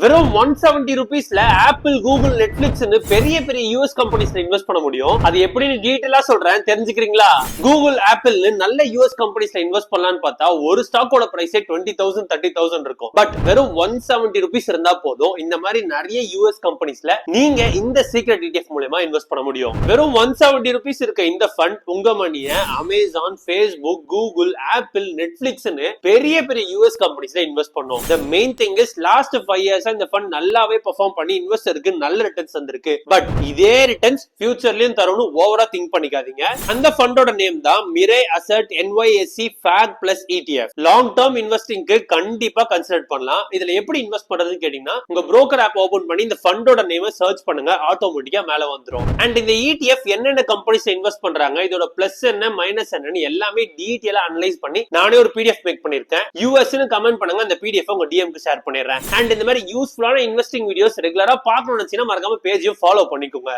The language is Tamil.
வெறும் 170 rupeesல ஆப்பிள், கூகுள், நெட்ஃபிளிக்ஸ் பெரிய பெரிய யூஎஸ் கம்பெனிஸ்ல இன்வெஸ்ட் பண்ண முடியும். அது எப்படின்னு டீடைலா சொல்றேன், தெரிஞ்சுக்கிறீங்களா? கூகுள், ஆப்பிள் நல்ல யூஎஸ் கம்பெனிஸ்ல இன்வெஸ்ட் பண்ணலாம்னு பார்த்தா ஒரு ஸ்டாக்கோட பிரைஸ் 20,000 30,000 இருக்கும். பட் வெறும் 170 rupees இருந்தா போதும் இந்த மாதிரி நிறைய யூஎஸ் கம்பெனிஸ்ல நீங்க இந்த சீக்ரெட் ETF மூலமா இன்வெஸ்ட் பண்ண முடியும். வெறும் 170 rupees இருக்க இந்த ஃபண்ட் உங்க மணியை Amazon, Facebook, Google, apple, Netflix பெரிய பெரிய யூஎஸ் கம்பெனிஸ்ல இன்வெஸ்ட் பண்ணும். The main thing is last 5 years இந்த ஃபண்ட் நல்லாவே பெர்ஃபார்ம் பண்ணி இன்வெஸ்டருக்கு நல்ல ரிட்டர்ன்ஸ் வந்திருக்கு. பட் இதே ரிட்டர்ன்ஸ் ஃபியூச்சர்லயும் தரணும்னு ஓவரா திங்க் பண்ணிக்காதீங்க. அந்த ஃபண்டோட நேம் தான் Mirae Asset NYSE FAG Plus ETF. Long term இன்வெஸ்டிங்க்கு கண்டிப்பா கன்சிடர் பண்ணலாம். இதுல எப்படி இன்வெஸ்ட் பண்றதுன்னு கேட்டீங்கன்னா, உங்க broker ஆப் ஓபன் பண்ணி இந்த ஃபண்டோட நேமை சர்ச் பண்ணுங்க, ஆட்டோமேட்டிக்கா மேல வந்துரும். அண்ட் இந்த ETF என்னென்ன கம்பெனிஸ் இன்வெஸ்ட் பண்றாங்க, இதோட பிளஸ் என்ன மைனஸ் என்னன்னு எல்லாமே டீடைலா அனலைஸ் பண்ணி நானே ஒரு PDF மேக் பண்ணிருக்கேன். யூஎஸ்னு கமெண்ட் பண்ணுங்க, அந்த PDF உங்க DM க்கு ஷேர் பண்ணிடுறேன். அண்ட் இந்த மாதிரி யூஸ்ஃபுல்லான இன்வெஸ்டிங் வீடியோஸ் ரெகுலரா பார்க்கணும்னு நினைச்சீங்கன்னா மறக்காம பேஜையும் ஃபாலோ பண்ணிக்கோங்க.